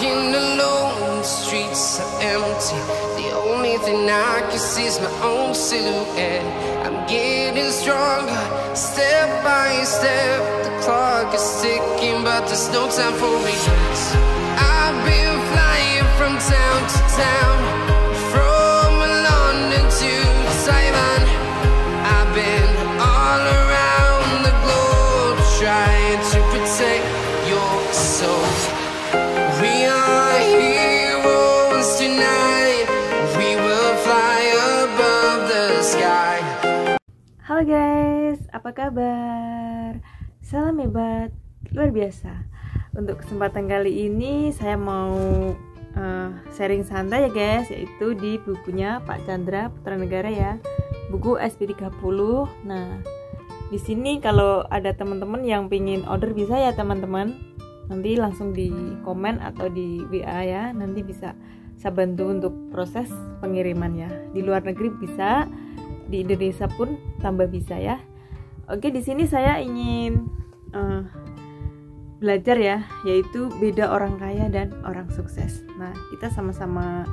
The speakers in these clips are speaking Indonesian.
walking alone, the streets are empty. The only thing I can see is my own silhouette. I'm getting stronger, step by step. The clock is ticking, but there's no time for regrets. I've been flying from town to town, from London to Taiwan. I've been all around the globe, trying to protect your soul. We are heroes tonight. We will fly above the sky. Halo guys, apa kabar? Salam hebat, luar biasa. Untuk kesempatan kali ini saya mau sharing santai ya guys, yaitu di bukunya Pak Chandra Putra Negara ya, buku SP30. Nah, di sini kalau ada teman-teman yang pingin order bisa ya teman-teman. Nanti langsung di komen atau di WA ya, nanti bisa saya bantu untuk proses pengiriman ya. Di luar negeri bisa, di Indonesia pun tambah bisa ya. Oke, di sini saya ingin belajar ya, yaitu beda orang kaya dan orang sukses. Nah, kita sama-sama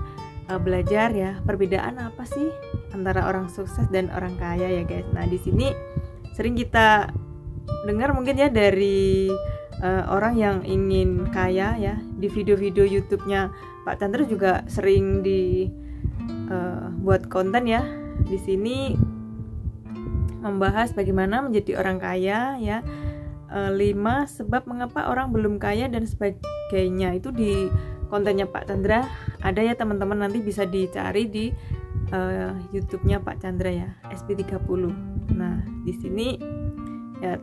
belajar ya, perbedaan apa sih antara orang sukses dan orang kaya ya guys. Nah, di sini sering kita dengar mungkin ya dari orang yang ingin kaya ya. Di video-video YouTube-nya Pak Chandra juga sering buat konten ya. Di sini membahas bagaimana menjadi orang kaya ya. 5 sebab mengapa orang belum kaya dan sebagainya. Itu di kontennya Pak Chandra ada ya teman-teman, nanti bisa dicari di YouTube-nya Pak Chandra ya, SP30. Nah, di sini ya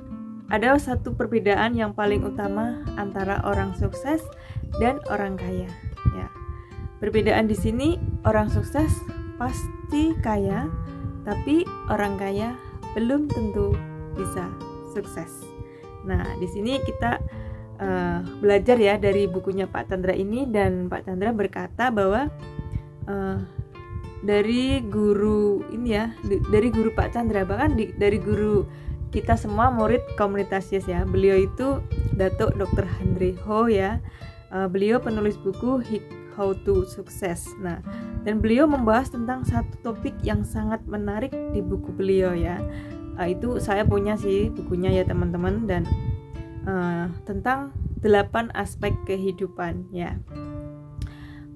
ada satu perbedaan yang paling utama antara orang sukses dan orang kaya ya. Perbedaan di sini, orang sukses pasti kaya, tapi orang kaya belum tentu bisa sukses. Nah, di sini kita belajar ya dari bukunya Pak Chandra ini, dan Pak Chandra berkata bahwa dari guru ini ya, dari guru Pak Chandra, bahkan dari guru kita semua murid komunitas YES ya. Beliau itu Datuk Dr. Handre Ho ya. Beliau penulis buku How to Success. Nah, dan beliau membahas tentang satu topik yang sangat menarik di buku beliau ya. Itu saya punya sih bukunya ya teman-teman, dan tentang 8 aspek kehidupan ya.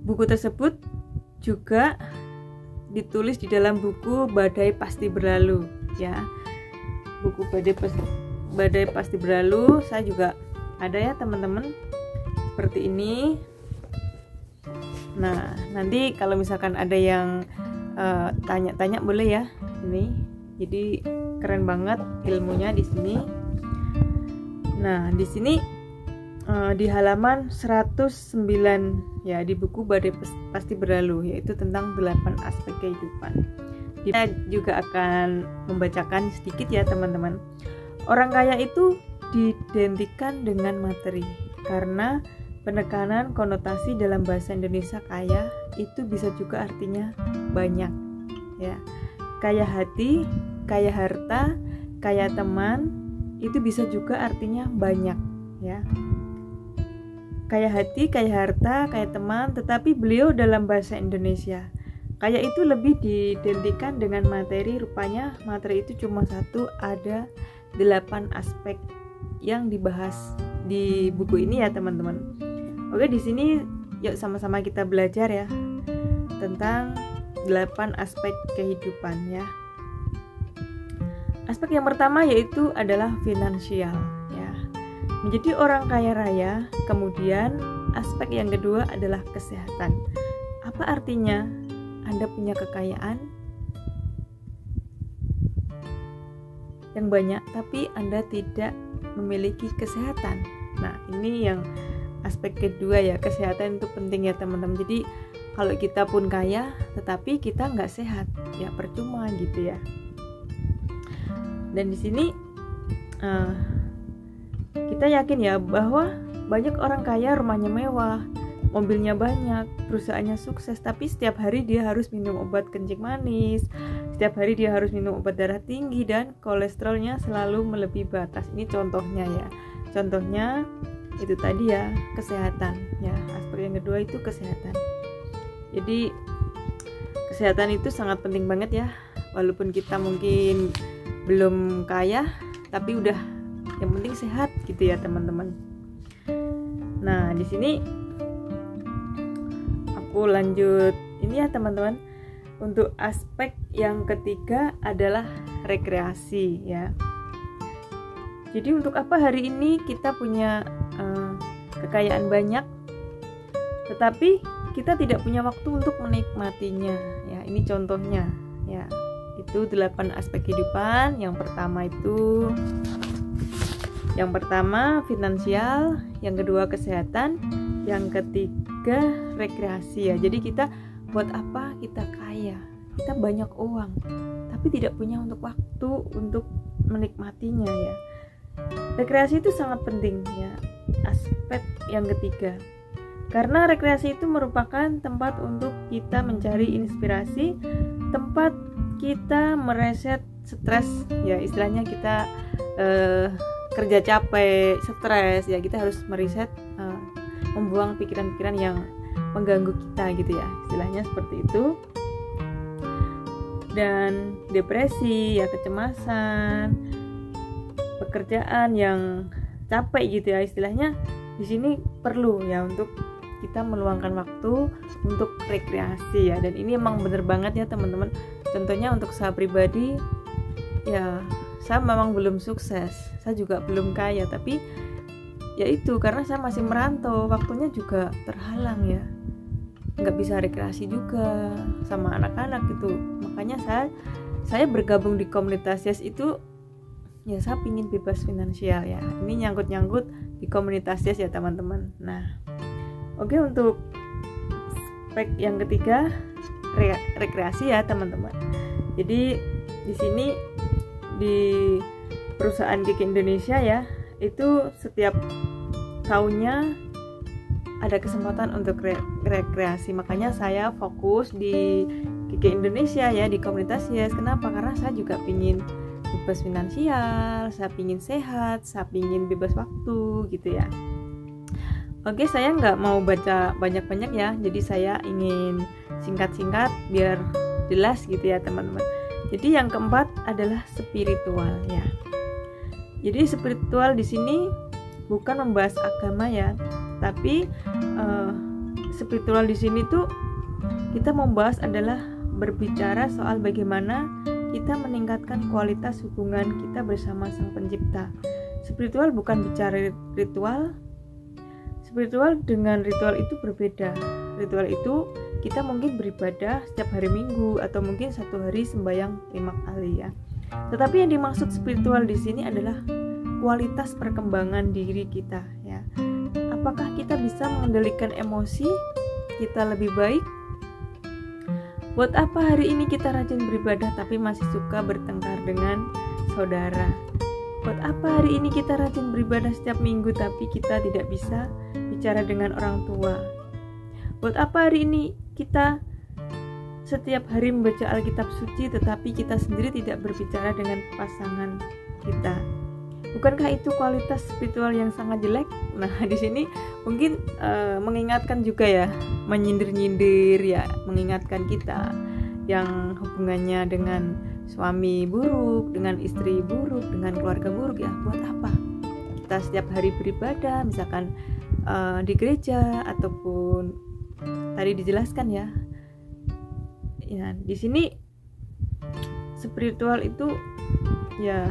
Buku tersebut juga ditulis di dalam buku Badai Pasti Berlalu ya. Buku Badai Pasti Berlalu saya juga ada ya teman-teman, seperti ini. Nah, nanti kalau misalkan ada yang tanya-tanya boleh ya. Ini jadi keren banget ilmunya di sini. Nah, di sini di halaman 109 ya, di buku Badai Pasti Berlalu, yaitu tentang 8 aspek kehidupan. Kita juga akan membacakan sedikit ya teman-teman. Orang kaya itu diidentikan dengan materi, karena penekanan konotasi dalam bahasa Indonesia kaya itu bisa juga artinya banyak ya. Kaya hati, kaya harta, kaya teman, itu bisa juga artinya banyak ya. Kaya hati, kaya harta, kaya teman, tetapi beliau dalam bahasa Indonesia kaya itu lebih diidentikan dengan materi. Rupanya materi itu cuma satu, ada 8 aspek yang dibahas di buku ini ya teman-teman. Oke, di sini yuk sama-sama kita belajar ya tentang 8 aspek kehidupan ya. Aspek yang pertama yaitu adalah finansial ya. Menjadi orang kaya raya. Kemudian aspek yang kedua adalah kesehatan. Apa artinya Anda punya kekayaan yang banyak tapi Anda tidak memiliki kesehatan? Nah, ini yang aspek kedua ya. Kesehatan itu penting ya teman-teman. Jadi kalau kita pun kaya tetapi kita nggak sehat, ya percuma gitu ya. Dan di sini kita yakin ya bahwa banyak orang kaya rumahnya mewah, mobilnya banyak, perusahaannya sukses, tapi setiap hari dia harus minum obat kencing manis, setiap hari dia harus minum obat darah tinggi, dan kolesterolnya selalu melebihi batas. Ini contohnya ya. Contohnya itu tadi ya, kesehatan ya. Aspek yang yang kedua itu kesehatan. Jadi kesehatan itu sangat penting banget ya, walaupun kita mungkin belum kaya tapi udah yang penting sehat gitu ya teman-teman. Nah di sini aku lanjut ini ya teman-teman. Untuk aspek yang ketiga adalah rekreasi ya. Jadi untuk apa hari ini kita punya kekayaan banyak, tetapi kita tidak punya waktu untuk menikmatinya ya. Ini contohnya ya. Itu 8 aspek kehidupan. Yang pertama finansial, yang kedua kesehatan, yang ketiga rekreasi ya. Jadi kita buat apa kita kaya, kita banyak uang, tapi tidak punya untuk waktu untuk menikmatinya ya. Rekreasi itu sangat penting ya, aspek yang ketiga. Karena rekreasi itu merupakan tempat untuk kita mencari inspirasi, tempat kita mereset stres ya, istilahnya kita kerja capek, stres ya, kita harus mereset, membuang pikiran-pikiran yang mengganggu kita gitu ya, istilahnya seperti itu. Dan depresi ya, kecemasan, pekerjaan yang capek gitu ya, istilahnya di sini perlu ya untuk kita meluangkan waktu untuk rekreasi ya. Dan ini emang bener banget ya teman-teman. Contohnya untuk saya pribadi ya, saya memang belum sukses, saya juga belum kaya, tapi ya itu karena saya masih merantau, waktunya juga terhalang ya, nggak bisa rekreasi juga sama anak-anak gitu. Makanya saya bergabung di komunitas YES itu ya, saya pingin bebas finansial ya. Ini nyangkut-nyangkut di komunitas YES ya teman-teman. Nah oke, untuk aspek yang ketiga rekreasi ya teman-teman. Jadi di sini di perusahaan Gigi Indonesia ya, itu setiap tahunnya ada kesempatan untuk rekreasi. Makanya saya fokus di Gigi Indonesia ya, di komunitas YES. Kenapa? Karena saya juga pingin bebas finansial, saya pingin sehat, saya pingin bebas waktu gitu ya. Oke, saya nggak mau baca banyak-banyak ya, jadi saya ingin singkat-singkat biar jelas gitu ya teman-teman. Jadi yang keempat adalah spiritual ya. Jadi spiritual di sini bukan membahas agama ya, tapi spiritual di sini tuh kita membahas adalah berbicara soal bagaimana kita meningkatkan kualitas hubungan kita bersama Sang Pencipta. Spiritual bukan bicara ritual. Spiritual dengan ritual itu berbeda. Ritual itu kita mungkin beribadah setiap hari Minggu atau mungkin satu hari sembahyang 5 kali ya. Tetapi yang dimaksud spiritual di sini adalah kualitas perkembangan diri kita ya. Apakah kita bisa mengendalikan emosi kita lebih baik? Buat apa hari ini kita rajin beribadah tapi masih suka bertengkar dengan saudara? Buat apa hari ini kita rajin beribadah setiap minggu tapi kita tidak bisa bicara dengan orang tua? Buat apa hari ini kita setiap hari membaca Alkitab suci tetapi kita sendiri tidak berbicara dengan pasangan kita? Bukankah itu kualitas spiritual yang sangat jelek? Nah, di sini mungkin mengingatkan juga ya, menyindir-nyindir ya, mengingatkan kita yang hubungannya dengan suami buruk, dengan istri buruk, dengan keluarga buruk ya. Buat apa kita setiap hari beribadah, misalkan di gereja ataupun tadi dijelaskan ya. Ya, di sini spiritual itu ya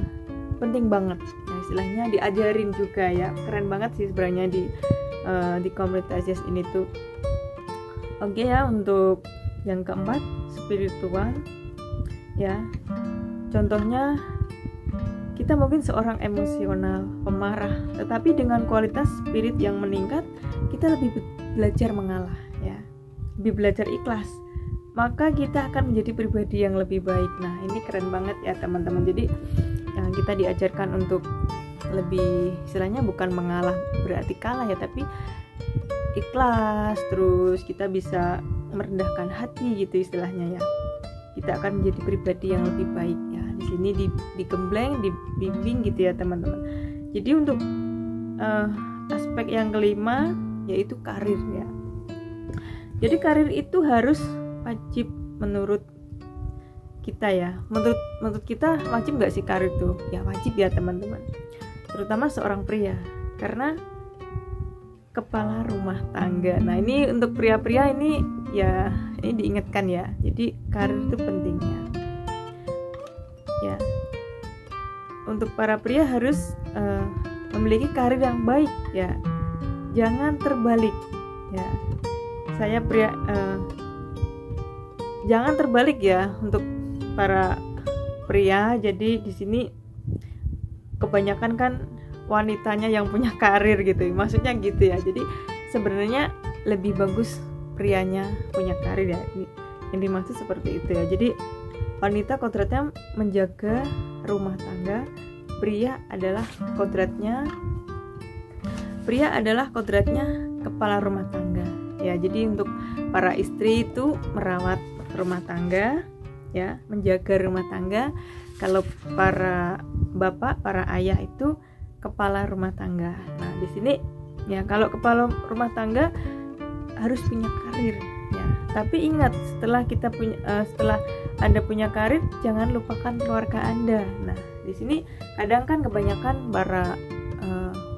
penting banget ya, istilahnya diajarin juga ya. Keren banget sih sebenarnya di komunitas YES ini tuh. Oke ya, untuk yang keempat spiritual ya, contohnya kita mungkin seorang emosional, pemarah, tetapi dengan kualitas spirit yang meningkat kita lebih belajar mengalah ya, lebih belajar ikhlas, maka kita akan menjadi pribadi yang lebih baik. Nah ini keren banget ya teman-teman. Jadi kita diajarkan untuk lebih, istilahnya bukan mengalah berarti kalah ya, tapi ikhlas, terus kita bisa merendahkan hati gitu istilahnya ya. Kita akan menjadi pribadi yang lebih baik ya. Di sini digembleng, dibimbing gitu ya teman-teman. Jadi untuk aspek yang kelima yaitu karir ya. Jadi karir itu harus wajib menurut kita ya. Menurut kita wajib nggak sih karir itu? Ya wajib ya teman-teman. Terutama seorang pria, karena kepala rumah tangga. Nah ini untuk pria-pria ini ya, ini diingatkan ya. Jadi karir itu pentingnya. Ya. Untuk para pria harus memiliki karir yang baik ya. Jangan terbalik ya. Saya pria, jangan terbalik ya untuk para pria. Jadi di sini kebanyakan kan wanitanya yang punya karir gitu, maksudnya gitu ya. Jadi sebenarnya lebih bagus prianya punya karir ya. Ini yang dimaksud seperti itu ya. Jadi wanita kodratnya menjaga rumah tangga, pria adalah kodratnya kepala rumah tangga ya. Jadi untuk para istri itu merawat rumah tangga ya, menjaga rumah tangga. Kalau para bapak, para ayah itu kepala rumah tangga. Nah di sini ya, kalau kepala rumah tangga harus punya karir ya. Tapi ingat, setelah Anda punya karir, jangan lupakan keluarga Anda. Nah di sini kadang kan kebanyakan para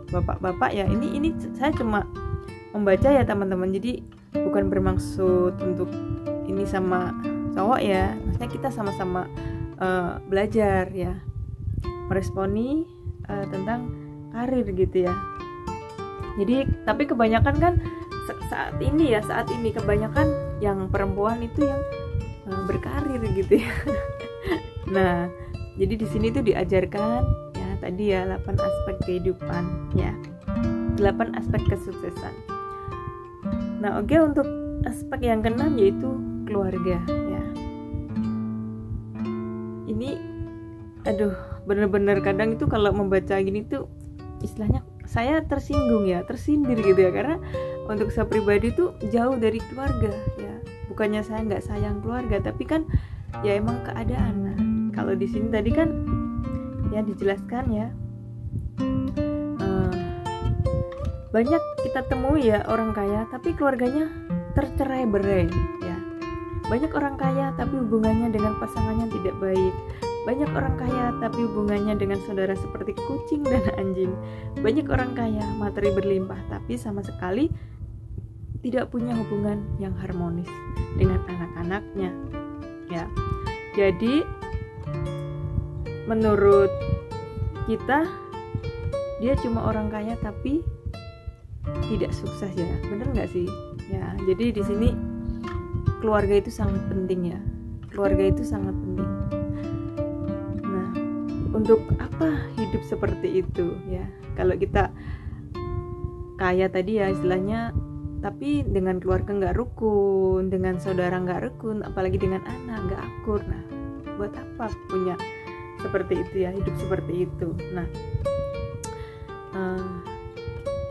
bapak-bapak ya, ini saya cuma membaca ya teman-teman. Jadi bukan bermaksud untuk ini sama cowok ya, maksudnya kita sama-sama belajar ya, meresponi tentang karir gitu ya. Jadi tapi kebanyakan kan saat ini kebanyakan yang perempuan itu yang berkarir gitu ya. Nah jadi di sini tuh diajarkan ya tadi ya 8 aspek kehidupan ya, 8 aspek kesuksesan. Nah oke, untuk aspek yang keenam yaitu keluarga ya. Ini bener-bener kadang itu kalau membaca gini tuh istilahnya saya tersinggung ya, tersindir gitu ya, karena untuk saya pribadi tuh jauh dari keluarga ya. Bukannya saya nggak sayang keluarga, tapi kan ya emang keadaan. Nah kalau di sini tadi kan ya dijelaskan ya, banyak kita temui ya orang kaya tapi keluarganya tercerai-berai ya. Banyak orang kaya tapi hubungannya dengan pasangannya tidak baik. Banyak orang kaya tapi hubungannya dengan saudara seperti kucing dan anjing. Banyak orang kaya materi berlimpah tapi sama sekali tidak punya hubungan yang harmonis dengan anak-anaknya ya. Jadi menurut kita dia cuma orang kaya tapi tidak sukses ya, bener nggak sih ya. Jadi di sini keluarga itu sangat penting ya, keluarga itu sangat penting. Nah untuk apa hidup seperti itu ya, kalau kita kaya tadi ya istilahnya, tapi dengan keluarga nggak rukun, dengan saudara nggak rukun, apalagi dengan anak nggak akur. Nah buat apa punya seperti itu ya, hidup seperti itu. Nah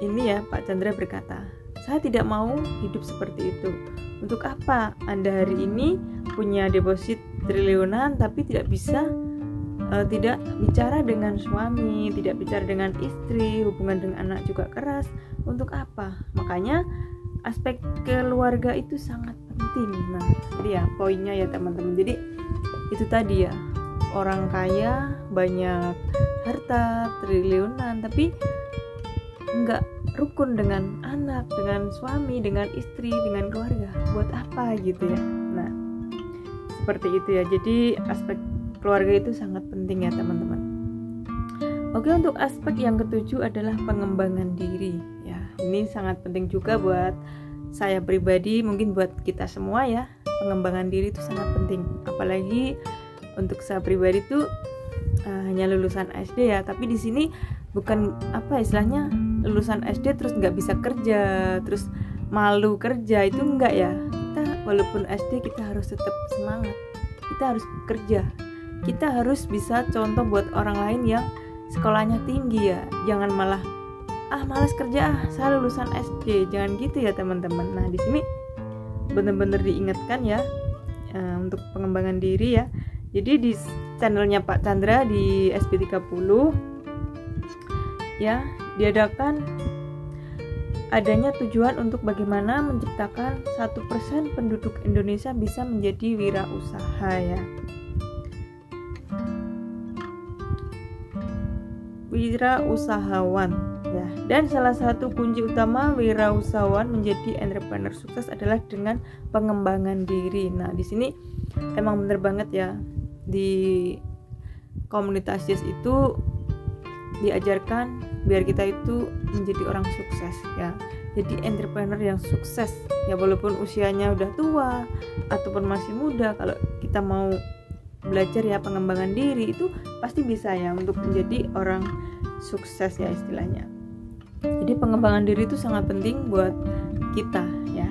ini ya Pak Chandra berkata, saya tidak mau hidup seperti itu. Untuk apa Anda hari ini punya deposit triliunan tapi tidak bisa tidak bicara dengan suami, tidak bicara dengan istri, hubungan dengan anak juga keras. Untuk apa? Makanya aspek keluarga itu sangat penting. Nah jadi ya poinnya ya teman-teman. Jadi itu tadi ya, orang kaya banyak harta triliunan tapi nggak rukun dengan anak, dengan suami, dengan istri, dengan keluarga. Buat apa gitu ya. Nah seperti itu ya. Jadi aspek keluarga itu sangat penting ya teman-teman. Oke, untuk aspek yang ketujuh adalah pengembangan diri ya. Ini sangat penting juga buat saya pribadi, mungkin buat kita semua ya. Pengembangan diri itu sangat penting. Apalagi untuk saya pribadi tuh hanya lulusan SD ya, tapi di sini bukan apa istilahnya lulusan SD terus nggak bisa kerja, terus malu kerja, itu enggak ya. Kita walaupun SD kita harus tetap semangat, kita harus kerja, kita harus bisa contoh buat orang lain yang sekolahnya tinggi ya. Jangan malah malas kerja, saya lulusan SD, jangan gitu ya teman-teman. Nah di sini benar-benar diingatkan ya untuk pengembangan diri ya. Jadi di channelnya Pak Chandra di SB30 ya diadakan adanya tujuan untuk bagaimana menciptakan 1% penduduk Indonesia bisa menjadi wirausaha ya. Wirausahawan ya. Dan salah satu kunci utama wirausahawan menjadi entrepreneur sukses adalah dengan pengembangan diri. Nah, di sini emang bener banget ya, di komunitas Yes itu diajarkan biar kita itu menjadi orang sukses ya. Jadi entrepreneur yang sukses ya, walaupun usianya udah tua ataupun masih muda, kalau kita mau belajar ya pengembangan diri itu pasti bisa ya untuk menjadi orang sukses ya istilahnya. Jadi pengembangan diri itu sangat penting buat kita ya.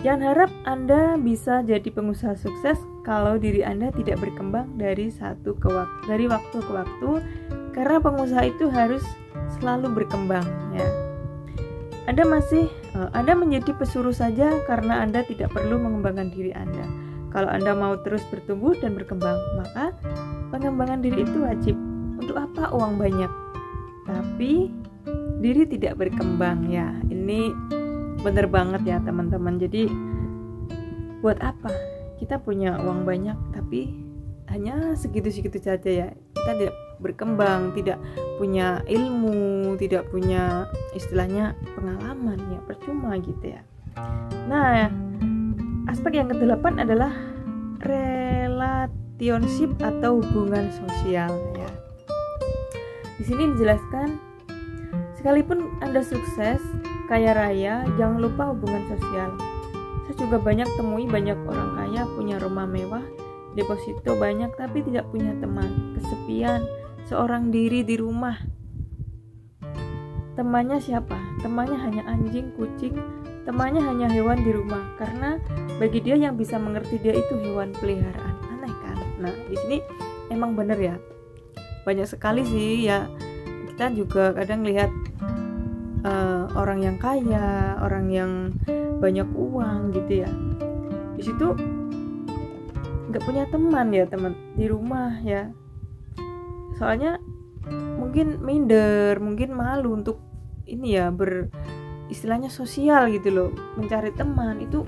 Jangan harap Anda bisa jadi pengusaha sukses kalau diri Anda tidak berkembang dari waktu ke waktu, karena pengusaha itu harus selalu berkembang ya. Anda menjadi pesuruh saja karena Anda tidak perlu mengembangkan diri Anda. Kalau Anda mau terus bertumbuh dan berkembang, maka pengembangan diri itu wajib. Untuk apa uang banyak tapi diri tidak berkembang ya? Ini bener banget ya teman-teman. Jadi buat apa kita punya uang banyak tapi hanya segitu-segitu saja ya? Kita tidak berkembang, tidak punya ilmu, tidak punya istilahnya pengalaman ya, percuma gitu ya. Nah, aspek yang ke-8 adalah relationship atau hubungan sosial ya. Di sini dijelaskan, sekalipun Anda sukses, kaya raya, jangan lupa hubungan sosial. Saya juga banyak temui banyak orang kaya punya rumah mewah, deposito banyak tapi tidak punya teman, kesepian, seorang diri di rumah. Temannya siapa? Temannya hanya anjing, kucing, temannya hanya hewan di rumah, karena bagi dia yang bisa mengerti dia itu hewan peliharaan. Aneh kan? Nah, di sini emang bener ya. Banyak sekali sih ya, kita juga kadang lihat orang yang kaya, orang yang banyak uang gitu ya. Di situ nggak punya teman ya, teman di rumah ya. Soalnya mungkin minder, mungkin malu untuk ini ya, istilahnya sosial gitu loh, mencari teman itu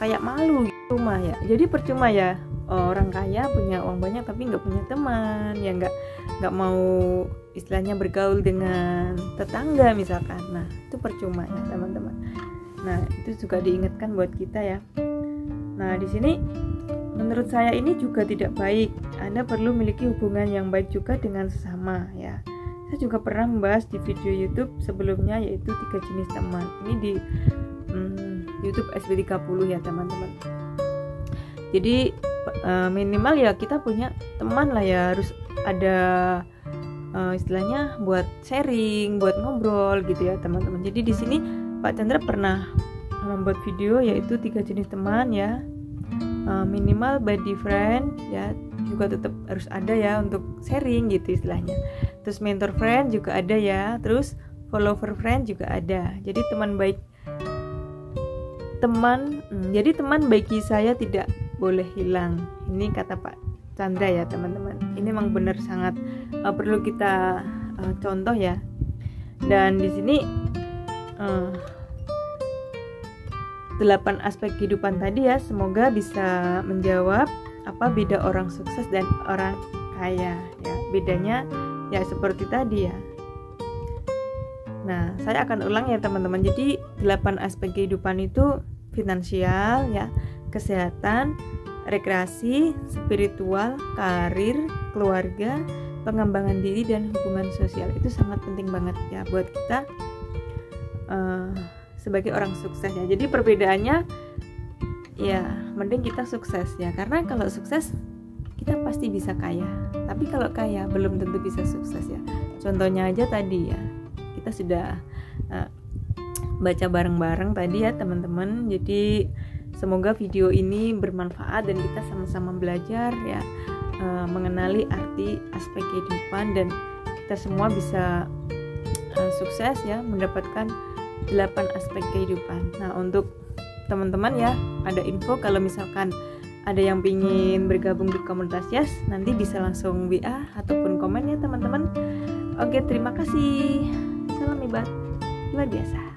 kayak malu gitu mah ya. Jadi percuma ya orang kaya punya uang banyak tapi nggak punya teman ya, nggak mau istilahnya bergaul dengan tetangga misalkan. Nah, itu percuma ya teman-teman. Nah, itu juga diingatkan buat kita ya. Nah, di sini menurut saya ini juga tidak baik. Anda perlu memiliki hubungan yang baik juga dengan sesama ya. Saya juga pernah membahas di video YouTube sebelumnya, yaitu 3 jenis teman. Ini di YouTube SB30 ya teman-teman. Jadi minimal ya kita punya teman lah ya, harus ada istilahnya buat sharing, buat ngobrol gitu ya teman-teman. Jadi di sini Pak Chandra pernah membuat video yaitu 3 jenis teman ya. Minimal body friend ya, juga tetap harus ada ya untuk sharing gitu istilahnya. Terus mentor friend juga ada ya, terus follower friend juga ada. Jadi jadi teman bagi saya tidak boleh hilang. Ini kata Pak Chandra ya teman-teman. Ini memang benar sangat perlu kita contoh ya. Dan di sini 8 aspek kehidupan tadi ya, semoga bisa menjawab apa beda orang sukses dan orang kaya ya. Bedanya ya seperti tadi ya. Nah, saya akan ulang ya teman-teman. Jadi 8 aspek kehidupan itu finansial ya, kesehatan, rekreasi, spiritual, karir, keluarga, pengembangan diri, dan hubungan sosial. Itu sangat penting banget ya buat kita sebagai orang sukses ya. Jadi perbedaannya ya mending kita sukses ya, karena kalau sukses kita pasti bisa kaya, tapi kalau kaya belum tentu bisa sukses ya. Contohnya aja tadi ya, kita sudah baca bareng-bareng tadi ya teman-teman. Jadi semoga video ini bermanfaat dan kita sama-sama belajar ya, mengenali arti aspek kehidupan, dan kita semua bisa sukses ya, mendapatkan 8 aspek kehidupan. Nah, untuk teman-teman ya, ada info kalau misalkan ada yang pingin bergabung di komunitas Yes, nanti bisa langsung WA ataupun komen ya teman-teman. Oke, terima kasih. Salam hebat. luar biasa.